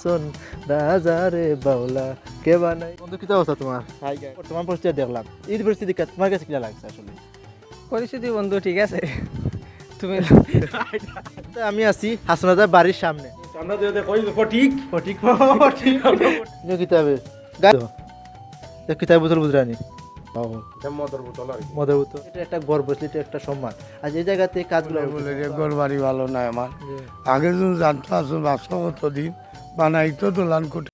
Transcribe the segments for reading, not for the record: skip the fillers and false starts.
হাসন রাজারে বাউলা কে বানাই। বন্ধু কি অবস্থা তোমার? বর্তমান পরিস্থিতি দেখলাম, এই পরিস্থিতি তোমার কাছে কিনা লাগছে? আসলে পরিস্থিতি বন্ধু ঠিক আছে, তুমি আমি আছি হাসন রাজার বাড়ির সামনে। কিতাবে কিতাব বোতল বুঝরানি মদের বোতল, এটা একটা গর্ব, এটা একটা সম্মান। আর এই জায়গাতে কাজগুলো ঘর বাড়ি ভালো নাই আমার। আগে যদি জানতো আসল বাসা কতদিন বানাইতো দোলান কোটে।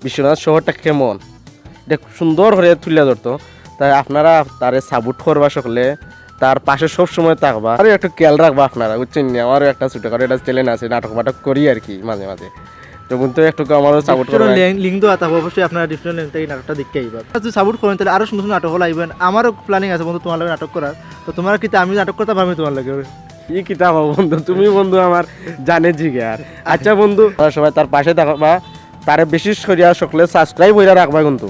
বিশ্বনাথ শহরটা কেমন এটা সুন্দর করে তুলে ধরতো, তাই আপনারা তারে সাপোর্ট করবা, সকলে তার পাশে সব সময় থাকবা, আরও একটু খেয়াল রাখবা আপনারা, বুঝছেন? আমারও একটা ছোটোখাটো একটা চ্যানেল আছে, নাটক মাটক করি আর কি মাঝে মাঝে, তো কিন্তু একটু আমারও সাপোর্ট করবেন। লিঙ্ক দেওয়া থাকবে, অবশ্যই আপনারা ডিসক্রিপশন লিঙ্ক থেকে নাটকটা দেখতে আইবেন। যদি সাপোর্ট করেন তাহলে আরও সুন্দর সুন্দর নাটক হল আইবেন। আমারও প্ল্যানিং আছে বন্ধু তোমার লাগে নাটক করার, তো তোমার কি আমি নাটক করতে পারবো তোমার লাগে? কি কিতাব বন্ধু, তুমি বন্ধু আমার জানে জিগে। আর আচ্ছা বন্ধু, সবাই তার পাশে থাকবা, তারে বিশেষ করিয়া সকলে সাবস্ক্রাইব হইয়া রাখবা, কিন্তু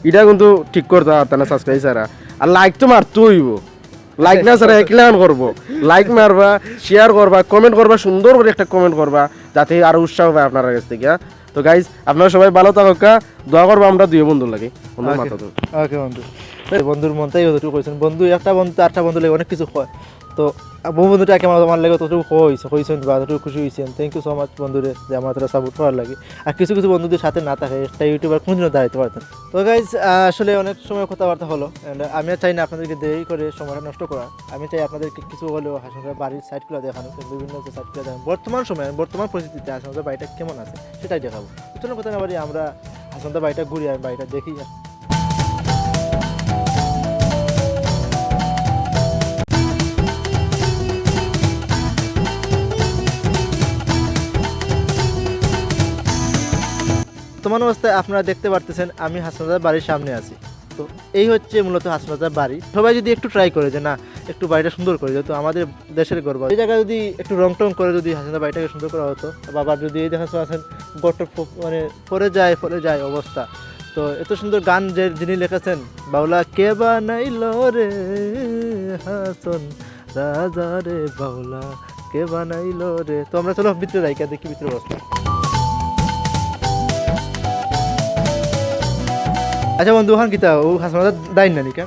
এটা কিন্তু ঠিক করতে পারত না সাবস্ক্রাইব ছাড়া। আর লাইক তো মারতে হইব, লাইক না ছাড়া একলান করবো, লাইক মারবা, শেয়ার করবা, কমেন্ট করবা, সুন্দর করে একটা কমেন্ট করবা, যাতে আরো উৎসাহ পায় আপনার কাছ থেকে। তো গাইজ আপনারা সবাই ভালো থাকা, দোয়া করবো আমরা দুই বন্ধুর লাগে। ওকে বন্ধু, বন্ধুর মনটাই যতটুকু কইছেন বন্ধু, একটা বন্ধু আটটা বন্ধু লাগে অনেক কিছু হয়, তো বন্ধুটা কেমন আমার লাগে ততটুকু হয়েছেন বা ততটুকু খুশি হয়েছেন। থ্যাংক ইউ সো মাচ বন্ধুরে যে আমার তারা সাপোর্ট করার লাগে। আর কিছু কিছু বন্ধুদের সাথে না থাকে একটা ইউটিউবার কোনদিনও দাঁড়াতে পারতেন। তো গাইজ আসলে অনেক সময় কথাবার্তা হলো, অ্যান্ড আমি চাই না আপনাদেরকে দেরি করে সময়টা নষ্ট করা। আমি চাই আপনাদেরকে কিছু হলেও হাসনার বাড়ির সাইডগুলো দেখানো, বিভিন্ন যে সাইডগুলো দেখানো, বর্তমান সময়ে বর্তমান পরিস্থিতিতে হাসনার বাড়িটা কেমন আছে সেটাই দেখাবো। চলুন কথা না বাড়ি আমরা হাসনার বাড়িটা ঘুরি, আমি বাড়িটা দেখি। বর্তমান অবস্থায় আপনারা দেখতে পারতেছেন আমি হাসনাদার বাড়ির সামনে আছি। তো এই হচ্ছে মূলত হাসনাদার বাড়ি। সবাই যদি একটু ট্রাই করে যে না একটু বাড়িটা সুন্দর করে, যেহেতু আমাদের দেশের গর্ব, এই জায়গায় যদি একটু রং টং করে যদি হাসনাদার বাড়িটাকে সুন্দর করা হতো, বাবার যদি এই দেখা আছেন গটর মানে পরে যায় অবস্থা। তো এত সুন্দর গান যে যিনি লিখেছেন, বাউলা কে বানাইল রে হাসন রাজা রে বাউলা কে বানাইল রে। তো আমরা চলো ভিতরে যাই, দেখি ভিতরে অবস্থা। আচ্ছা বন্ধু, ওখান কিতা ও হাসনাদার দাইন না নিকা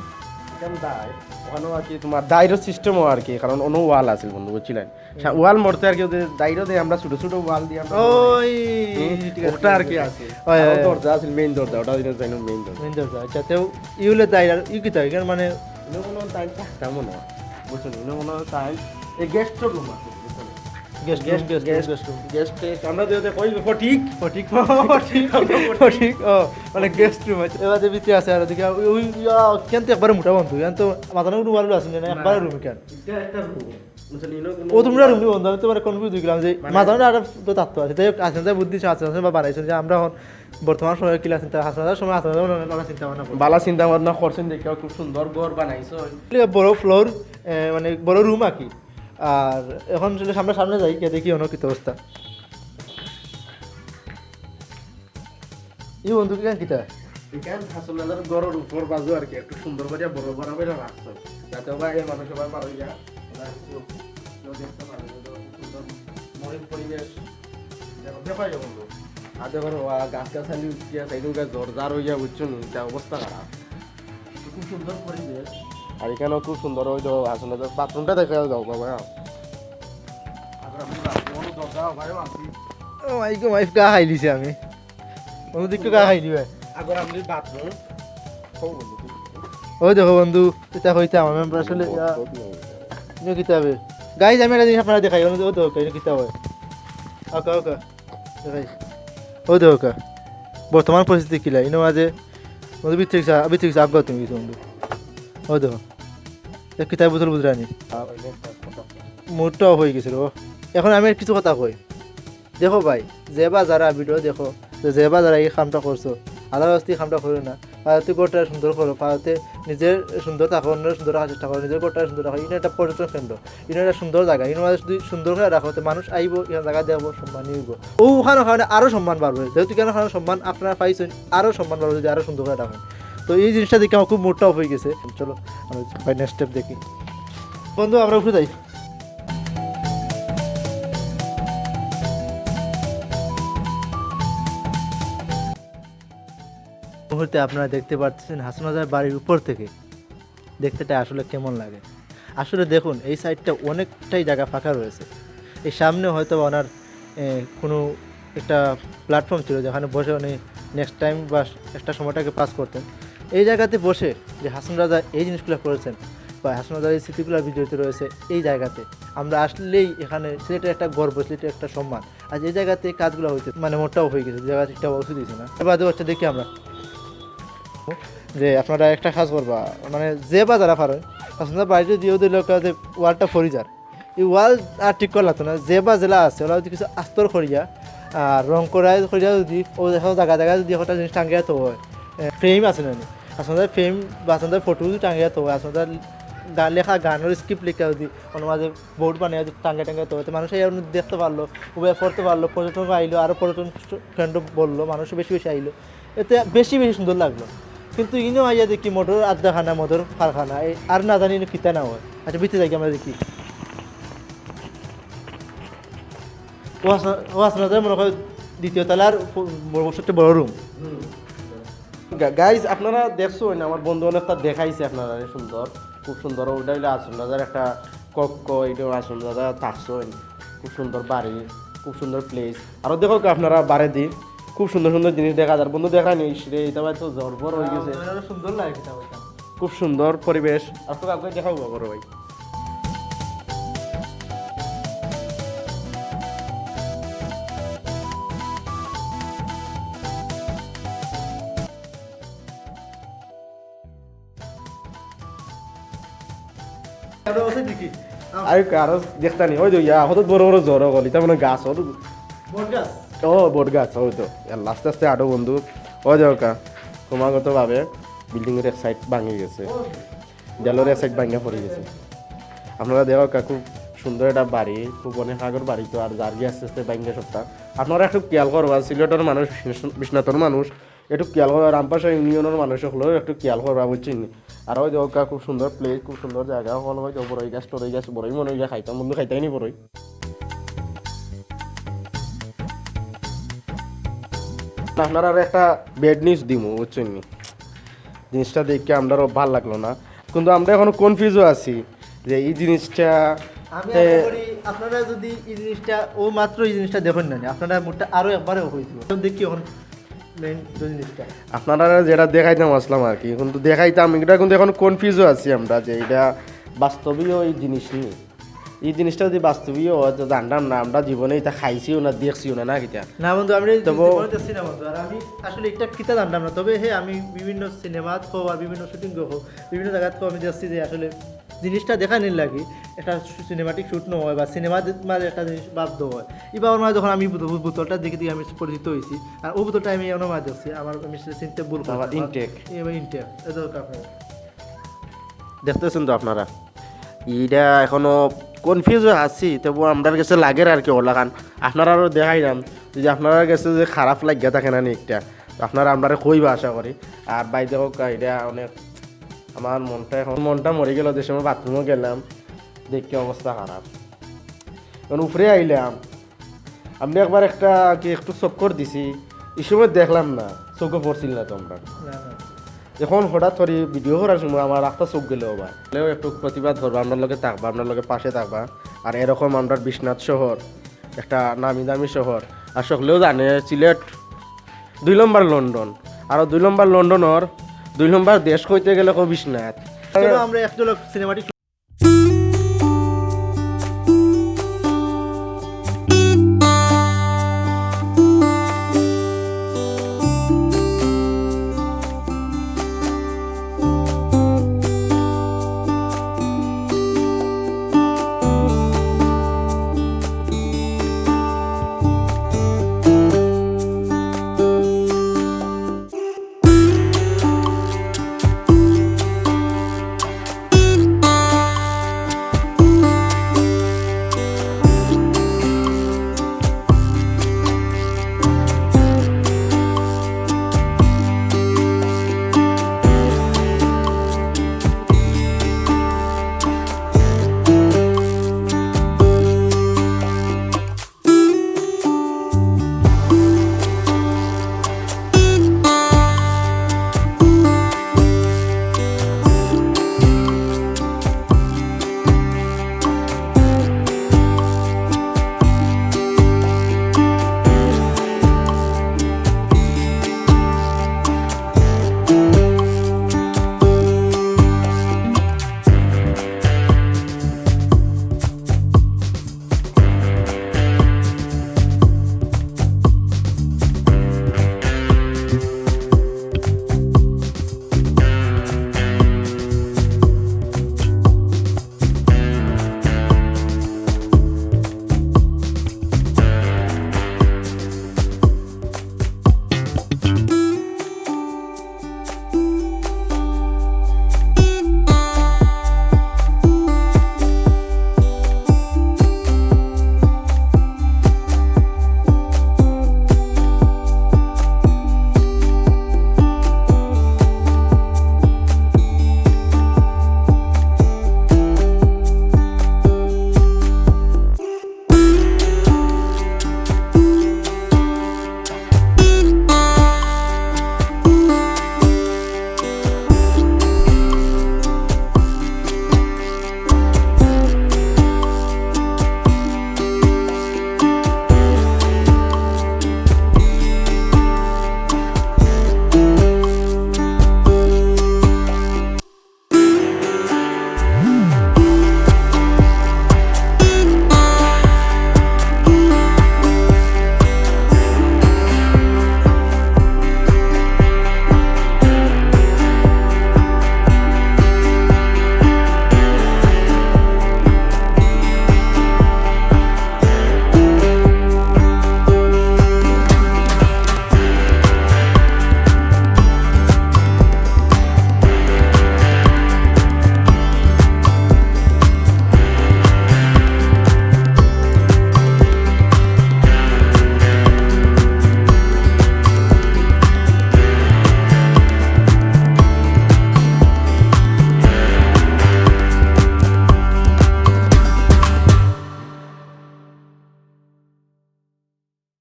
এখানে দায় ওখানেও আর কি তোমার দায়ের সিস্টেমও আর কি কারণ অন্য ওয়াল আছে বন্ধু বুঝছিলেন ওয়াল মরতে আর কি দায়রও দিয়ে আমরা ছোট ছোট ওয়াল দিয়ে আমরা ওই ওটা আর কি আছে ওই, আর ওই। দরজা আছে মেইন দরজা ওটা দিনে জানো মেইন দরজা মেন দরজা আচ্ছা তেও ইউলে দাই আর ই কি তাই এখানে মানে ইনো কোনো টাইম তেমন না বুঝছেন ইনো কোনো টাইম এই গেস্ট রুম আছে বুঝছেন গেস্ট গেস্ট রুম গেস্ট আমরা দিতে কই ঠিক ফটিক ফটিক ও মানে গেস্ট রুম আছে এবার যে ভিতরে আছে আর ওদিকে ওই কেন তো একবারে মোটা বন্ধু কেন তো মাথানো রুম আর আছে না একবারে রুম কেন এটা একটা রুম বুঝছেন ইনো কোনো ও তোমরা রুম বন্ধু আমি তোমার কনফিউজ হয়ে গেলাম যে মাথানো আর তো তাত্ত্ব আছে তাই আসেন তাই বুদ্ধি আছে বা বানাইছেন যে আমরা এখন বর্তমান সময়ে কিলা চিন্তা হাসনাদার সময় হাসনাদার চিন্তা ভাবনা করি বালা চিন্তা ভাবনা করছেন দেখে খুব সুন্দর ঘর বানাইছো বড় ফ্লোর মানে বড় রুম আর কি আর এখন যদি সামনে সামনে যাই কে দেখি অন্য কি অবস্থা ই বন্ধু কেন কিতা এখান হাসনাদার ঘরের উপর বাজু আর কি একটু সুন্দর করে বড় বড় করে রাখছো যাতে ওরা এই মানুষ সবাই পারো ইয়া ওরা কেউ দেখতে পারে সুন্দর মনের পরিবেশ দেখাই যাবো আর দেখো গাছ গাছালি উঠিয়া সাইডে জোরদার হইয়া বুঝছো এটা অবস্থা খারাপ খুব সুন্দর পরিবেশ আর এখানেও খুব সুন্দর ওই তো আসলে বাথরুমটা দেখে যাও বাবা ও মাইকে মাইফ গা খাই দিছে আমি বন্ধু দিকটু গা খাই দিবে আগর আপনি বাথরুম ওই দেখো বন্ধু এটা হইতে আমার মেম্বার আসলে ইনো কিতাবে গাইজ আমি একটা জিনিস আপনারা দেখাই ও দেখো ইনো কিতাব হয় ওকা ওকা দেখাই ও দেখো কা বর্তমান পরিস্থিতি কিলা ইনো মাঝে বন্ধু বিত্রিক আগে তুমি কিছু বন্ধু ও দেখো এক কিতাব বোতল বুঝরানি মুডটা অফ হয়ে গেছিল এখন আমি আর কিছু কথা কই দেখো ভাই যে বা যারা ভিডিও দেখো যে বা যারা এই কামটা করছো আল্লাহ রাস্তি কামটা করো না পাড়াতে গোটা সুন্দর করো পাড়াতে নিজের সুন্দর থাকো অন্যের সুন্দর রাখার চেষ্টা করো নিজের গোটা সুন্দর রাখো ইনো একটা পর্যটন কেন্দ্র ইনো একটা সুন্দর জায়গা ইনো যদি সুন্দর করে রাখো তো মানুষ আইব এখানে জায়গা দেবো সম্মান নিব ও ওখানে ওখানে আরও সম্মান বাড়বে যেহেতু কেন ওখানে সম্মান আপনারা পাইছেন আরও সম্মান বাড়বে যদি আরও সুন্দর করে রাখেন তো এই জিনিসটা দেখে আমার খুব মুডটা অফ হয়ে গেছে চলো আমি ভাই নেক্সট স্টেপ দেখি বন্ধু আমরা উঠে যাই মুহূর্তে আপনারা দেখতে পাচ্ছেন হাসনাদার বাড়ির উপর থেকে দেখতেটা আসলে কেমন লাগে আসলে দেখুন এই সাইডটা অনেকটাই জায়গা ফাঁকা রয়েছে এই সামনে হয়তো বা ওনার কোনো একটা প্ল্যাটফর্ম ছিল যেখানে বসে উনি নেক্সট টাইম বা একটা সময়টাকে পাস করতেন এই জায়গাতে বসে যে হাসান রাজা এই জিনিসগুলো করেছেন বা হাসান রাজার এই স্মৃতিগুলো বিজড়িত রয়েছে এই জায়গাতে আমরা আসলেই এখানে সেটা একটা গর্ব সেটা একটা সম্মান আর এই জায়গাতে এই কাজগুলো হয়েছে মানে মোটাও হয়ে গেছে জায়গা ঠিকঠাক ওষুধ দিয়েছে না এবার হচ্ছে দেখি আমরা যে আপনারা একটা কাজ করবা মানে যে বা যারা পারেন আপনার বাড়িতে দিয়েও দিল যে ওয়ালটা ফরিজার এই ওয়াল আর ঠিক করে লাগতো না যে বা জেলা আছে ওরা যদি কিছু আস্তর করিয়া আর রং করাই করিয়া যদি ও দেখো জায়গা জায়গায় যদি একটা জিনিস টাঙ্গিয়া তো হয় ফ্রেম আছে না আপনাদের ফ্রেম বা আপনাদের ফটো যদি টাঙ্গিয়া তো হয় আপনাদের গান লেখা গানের স্ক্রিপ্ট লেখা যদি কোনো মাঝে বোর্ড বানিয়ে টাঙ্গিয়া টাঙ্গিয়া তো হয় তো মানুষ এই দেখতে পারলো উভয় পড়তে পারলো পর্যটক আইলো আরও পর্যটন কেন্দ্র বললো মানুষ বেশি বেশি আইলো এতে বেশি বেশি সুন্দর লাগলো কিন্তু ইনো আইয়া দেখি মোটর আড্ডাখানা মোটর কারখানা আর না জানি কিতা না হয় আচ্ছা ভিতরে যাই আমরা দেখি ও আসলে মনে হয় দ্বিতীয় তলার সবচেয়ে বড় রুম গাইজ আপনারা দেখছেন আমার বন্ধু অনেকটা দেখাইছে আপনারা সুন্দর খুব সুন্দর ওইটা হইলে আসুন দাদার একটা কক্ষ এটা আসুন দাদা থাকছেন খুব সুন্দর বাড়ি খুব সুন্দর প্লেস আরও দেখো আপনারা বাড়ি দিন খুব সুন্দর সুন্দর জিনিস দেখা যায় বন্ধু দেখা নেই রে এটা তো জরবর হয়ে গেছে সুন্দর লাগে খুব সুন্দর পরিবেশ আর তো কাউকে দেখাবো বড় ভাই দেখি আর কারো দেখতা নি ওই তো ইয়া হতো বড় বড় জ্বর গলি তার মানে গাছ হতো বটগাছ ও বট গাছ ওই তো আস্তে আস্তে আরো বন্ধু ওই দেখো ক্রমাগতভাবে বিল্ডিংয়ের এক সাইড ভাঙে গেছে দেয়ালের এক সাইড ভাঙে পড়ে গেছে আপনারা দেখো খুব সুন্দর একটা বাড়ি খুব অনেক আগর বাড়ি তো আর জার্গি আস্তে আস্তে ভাঙে সবটা আপনারা একটু খেয়াল করবা সিলেটের মানুষ বিশ্বনাথের মানুষ একটু খেয়াল করবা রামপাশা ইউনিয়নের মানুষ হলেও একটু খেয়াল করবা বুঝছেন আর ওই দেখো খুব সুন্দর প্লেস খুব সুন্দর জায়গা হল হয়তো বড়ই গাছ টরই গাছ বড়ই মনে হয় খাইতাম বন্ধু খাইতাই নি বড়ই আপনারা একটা বেড নিউজ দিমু বুঝছেন জিনিসটা দেখে আমারও ভাল লাগলো না কিন্তু আমরা এখনো কনফিউজও আছি যে এই জিনিসটা আমি আশা করি আপনারা যদি এই জিনিসটা ও মাত্র এই জিনিসটা দেখুন না আপনারা মোটটা আরো একবারে হয়ে যাব দেখি এখন মেইন জিনিসটা আপনারা যেটা দেখাইতাম আসলাম আর কি, কিন্তু দেখাইতাম এটা কিন্তু এখন কনফিউজও আছি আমরা যে এটা বাস্তবীয় এই জিনিস নিয়ে এই জিনিসটা যদি বাস্তবীয় হয় তো জানতাম না, আমরা জীবনে এটা খাইছিও না দেখছিও না না কিটা। না বন্ধু আমি তবু- জীবনে দেখছি না বন্ধু, আর আমি আসলে একটা কিতা জানতাম না, তবে হ্যাঁ আমি বিভিন্ন সিনেমাত হোক আর বিভিন্ন শুটিং হোক বিভিন্ন জায়গাত আমি দেখছি যে আসলে জিনিসটা দেখা নিন লাগে একটা সিনেমাটিক শুট নয় বা সিনেমা মাঝে একটা জিনিস বাধ্য হয় এবার ওর মাঝে যখন আমি বোতলটা দেখে আমি পরিচিত হয়েছি আর ও বোতলটা আমি অন্য মাঝে দেখছি আমার আমি সেটা চিনতে ভুল আবার intake। ইনটেক এটা আপনার দেখতেছেন তো আপনারা এইটা এখনো কনফিউজ হয়ে আছি, তবু আপনার কাছে লাগে আর কি ওলা খান আপনারা আরও দেখাইলাম যদি আপনার কাছে যে খারাপ লাগিয়া থাকে না নি একটা তো আপনারা আপনারা কইবা আশা করি। আর বাইরে হোক এটা অনেক আমার মনটা মরে গেল যে সময় বাথরুমও গেলাম দেখতে অবস্থা খারাপ। এখন উপরে আইলাম আমি একবার একটা কি একটু চক্কর দিছি এই সময় দেখলাম না, চোখে পড়ছিল না তোমরা। এখন হঠাৎ করে ভিডিও করার সময় আমার একটা চোখ গেলেও বা একটু প্রতিবাদ করবা, আপনার লগে থাকবা, আপনার লগে পাশে থাকবা। আর এরকম আমরা বিশ্বনাথ শহর একটা নামি দামি শহর, আর সকলেও জানে সিলেট 2 নম্বর লন্ডন, আর 2 নম্বর লন্ডনের 2 নম্বর দেশ কইতে গেলে বিশ্বনাথ। চলো আমরা একটা সিনেমাটিক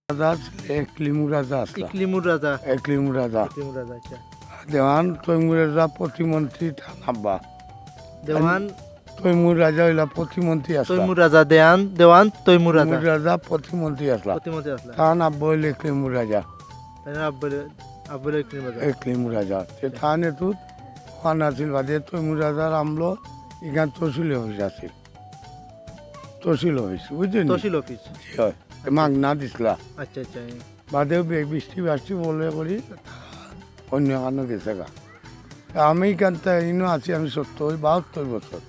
রাজা একলিমু রাজা আসলা ইকলিমুর রাজা একলিমু রাজা ইকলিমুর রাজা আচ্ছা দেওয়ান তৈমুর রাজা প্রতিমন্ত্রী থানাব্বা দেওয়ান তৈমুর রাজা হইলা প্রতিমন্ত্রী আসলা তৈমুর রাজা দেওয়ান তৈমুর রাজা তৈমুর রাজা প্রতিমন্ত্রী আসলা প্রতিমন্ত্রী আসলা তান আব্বা হইলে ক্লিমুর রাজা আব্বুল একটি রাজা ক্লিমুর রাজা তে থান এতুত ওখান আছিল বাদে তৈমুর রাজার আমলো ইখান তহসিল অফিস আছিল তহসিল অফিস বুঝছেন তহসিল অফিস মাগনা দিছিলা আচ্ছা আচ্ছা বাদেও বৃষ্টি বাষ্টি বলে করি অন্য কানো গেছে গা তা আমি এখানটা ইনো আছি আমি 72 বছর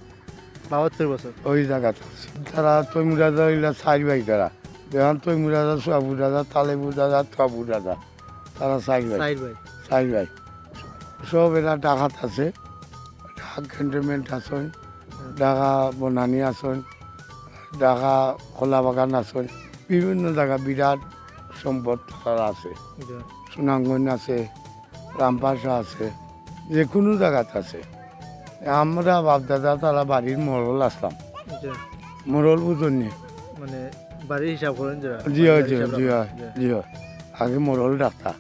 72 বছর ওই জায়গাতে আছি তারা তৈমুর রাজা হইলা 4 ভাই তারা দেখান তৈমুর রাজা সোয়াবুর রাজা তালেবুর রাজা তাবুর রাজা তারা 4 ভাই সাইড ভাই 4 ভাই সব এরা ডাকাত আছে ঢাকা ক্যান্টনমেন্ট আছেন ঢাকা বনানী আছেন ঢাকা কলা বাগান আছেন বিভিন্ন জায়গা বিরাট সম্পদ তারা আছে সুনামগঞ্জ আছে রামপাশা আছে যে কোনো জায়গাতে আছে আমরা বাপদাদা তারা বাড়ির মরল আসলাম মরল বুঝনি মানে বাড়ির হিসাব করেন জি হয় জি হয় জি হয় জি হয় আগে মরল ডাক্তার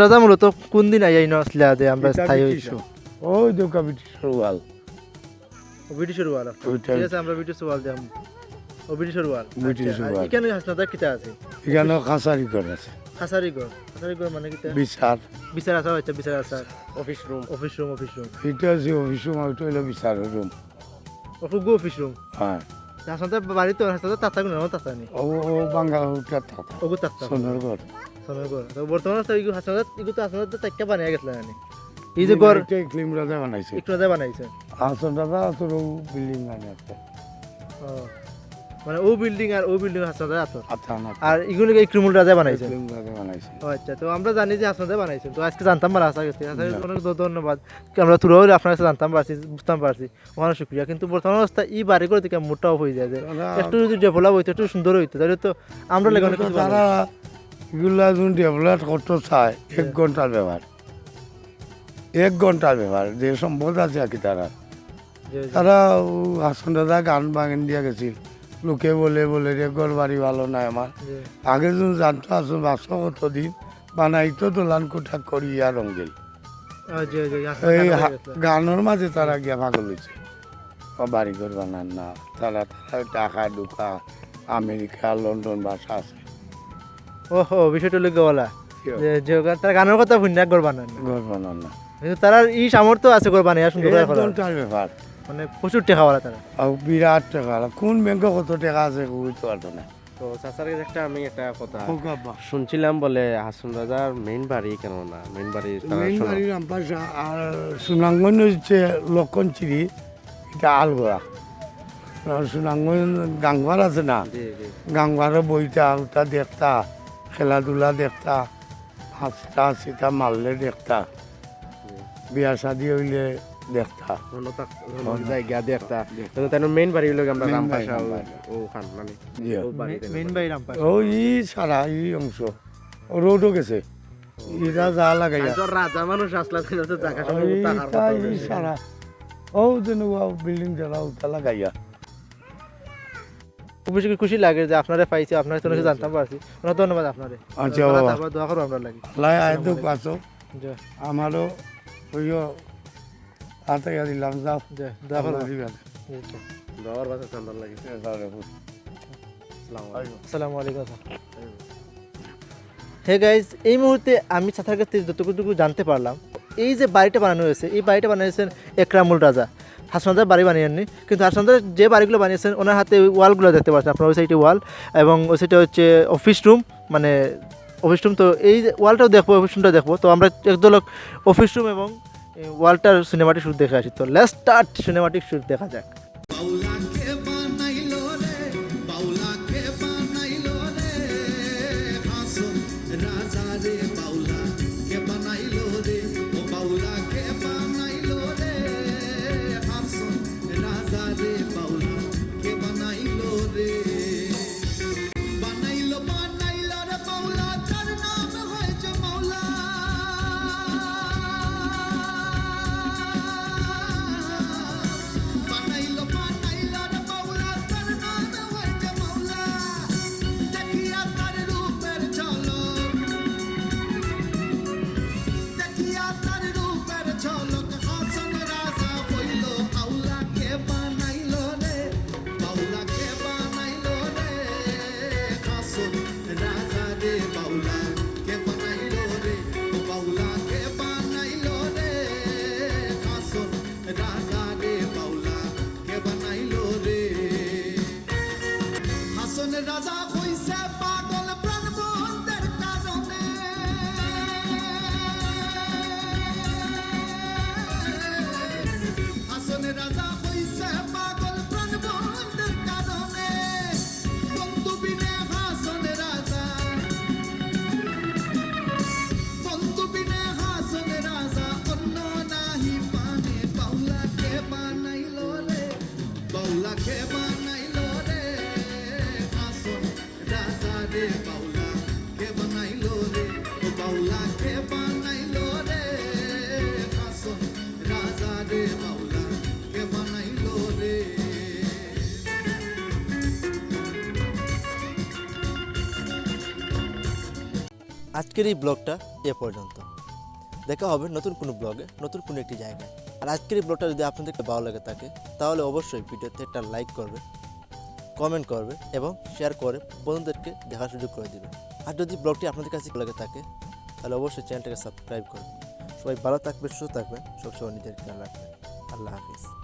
রাজা মূলত কোন দিন আইন আসলে যে আমরা স্থায়ী হইছো ওই দোকা ব্রিটিশের ওয়াল ব্রিটিশের ওয়াল ওইটা ঠিক আছে আমরা ব্রিটিশের ওয়াল যাম ও ব্রিটিশের ওয়াল ব্রিটিশের ওয়াল এখানে হাসনাদা কিতা আছে এখানে খাসারি করে আছে খাসারিগড় মানে কিতা বিচার বিচার আছে হচ্ছে বিচার আছে অফিস রুম এটা যে অফিস রুম ওইটা হইলো বিচারের রুম গো অফিস রুম হ্যাঁ হাসনাদা বাড়ি তো হাসনাদা তাতা গুণ তাতা নি ও ও বাঙ্গাল ওটা থাকা ওগো তাতা সোনারগড় সোনারগড় তো বর্তমানে তো ইগো হাসনাদা ইগো তো হাসনাদা তাক্কা বানিয়ে গেছলা জানি এই যে ঘর এটা ক্লিম রাজা বানাইছে একটু রাজা বানাইছে আসন রাজা তোর বিল্ডিং বানাইছে মানে ও বিল্ডিং আর ও বিল্ডিং হাসনাদা আতো আচ্ছা না আর ইগুলো ক্রিমুল রাজা বানাইছে ক্লিম রাজা বানাইছে ও আচ্ছা তো আমরা জানি যে হাসনাদা বানাইছেন তো আজকে জানতাম পারা আশা করছি অনেক ধন্যবাদ আমরা তুলো হলে আপনার কাছে জানতাম পারছি বুঝতাম পারছি ওখানে শুক্রিয়া কিন্তু বর্তমান অবস্থা এই বাড়ি করে থেকে মোটা অফ হয়ে যায় যে একটু যদি ডেভেলপ হইতো একটু সুন্দর হইতো তাহলে তো আমরা লেগে অনেক কিছু তারা এগুলা যখন ডেভেলপ করতে চায় 1 ঘন্টার ব্যাপার 1 ঘন্টার ব্যাপার যে সম্পদ আছে আর কি তারা হাসন দাদা গান বাগান দিয়ে গেছিল লোকে বলে বলে রে ঘর বাড়ি ভালো নাই আমার আগে যখন জানতো আসুন 500 দিন বানাইতো দোলান কোঠা করিয়া রঙ্গেল এই গানের মাঝে তারা গিয়া পাগল হয়েছে ও বাড়ি ঘর বানান না তারা টাকা ঢুকা আমেরিকা লন্ডন বাসা আছে ওহো বিষয়টা লোকে বলা যে তারা গানের কথা ভুন্না ঘর বানান না ঘর বানান না কিন্তু তারা এই সামর্থ্য আছে ঘর বানিয়ে সুন্দর করে করার। ঘন্টার ব্যাপার মানে প্রচুর টাকা ওরা তারা আর বিরাট টাকা কোন ব্যাংকে কত টাকা আছে বুঝতে পারতো না তো চাচার কাছে আমি একটা কথা খোকাব্বা শুনছিলাম বলে হাসন রাজার মেইন বাড়ি কেন না মেইন বাড়ি মেইন বাড়ি রামপাশা আর সুনামগঞ্জ হচ্ছে লক্ষণচিরি এটা আলগোড়া আর সুনামগঞ্জ গাংবার আছে না গাংবারও বইটা ওটা দেখতা খেলাধুলা দেখতা হাসটা সিটা মারলে দেখতা বিয়া শাদি হইলে দেখতা জায়গা দেখতা তো তার মেইন বাড়ি হলো আমরা Main রামপাশা বাড়ি, ও খান মানে জি। ও বাড়িতে মেইন বাই রামপাল ওই সারা এই অংশ রোডও গেছে এটা যা লাগাইয়া রাজা মানুষ আসলা তো টাকা এইটা এই সারা ও যেন বিল্ডিং যারা ওটা লাগাইয়া খুবই খুশি লাগে যে আপনারা পাইছি আপনারা তো কিছু জানতাম পারছি অনেক ধন্যবাদ আপনারে আচ্ছা বাবা তারপর দোয়া করো আমরা লাগি লাই আয়তো পাছো জয় আমারও ওইও হাতে দিলাম যাও জয় দোয়া করো দাওয়ার বাসা সুন্দর লাগে আসসালামু আলাইকুম হে গাইজ এই মুহূর্তে আমি চাচার কাছ থেকে যতটুকু জানতে পারলাম এই যে বাড়িটা বানানো হয়েছে এই বাড়িটা বানিয়েছেন একরামুল রাজা হাসনাদার বাড়ি বানিয়েননি কিন্তু হাসনাদার যে বাড়িগুলো বানিয়েছেন ওনার হাতে ওই ওয়ালগুলো দেখতে পাচ্ছেন আপনার ওই সাইডে ওয়াল এবং ওই সাইডে হচ্ছে অফিস রুম মানে অফিস রুম তো এই ওয়ালটাও দেখবো অফিস রুমটা দেখবো তো আমরা একদলক অফিস রুম এবং ওয়ালটার সিনেমাটিক শুট দেখে আসি তো লেটস স্টার্ট সিনেমাটিক শুট দেখা যাক আজকের এই ব্লগটা এ পর্যন্ত। দেখা হবে নতুন কোনো ব্লগে, নতুন কোনো একটি জায়গায়। আর আজকের এই ব্লগটা যদি আপনাদেরকে ভালো লাগে থাকে তাহলে অবশ্যই ভিডিওতে একটা লাইক করবে, কমেন্ট করবে এবং শেয়ার করে বন্ধুদেরকে দেখার সুযোগ করে দেবে। আর যদি ব্লগটি আপনাদের কাছে ভালো লাগে থাকে তাহলে অবশ্যই চ্যানেলটাকে সাবস্ক্রাইব করবেন। সবাই ভালো থাকবেন, সুস্থ থাকবেন, সবসময় নিজের খেয়াল রাখবেন। আল্লাহ হাফিজ।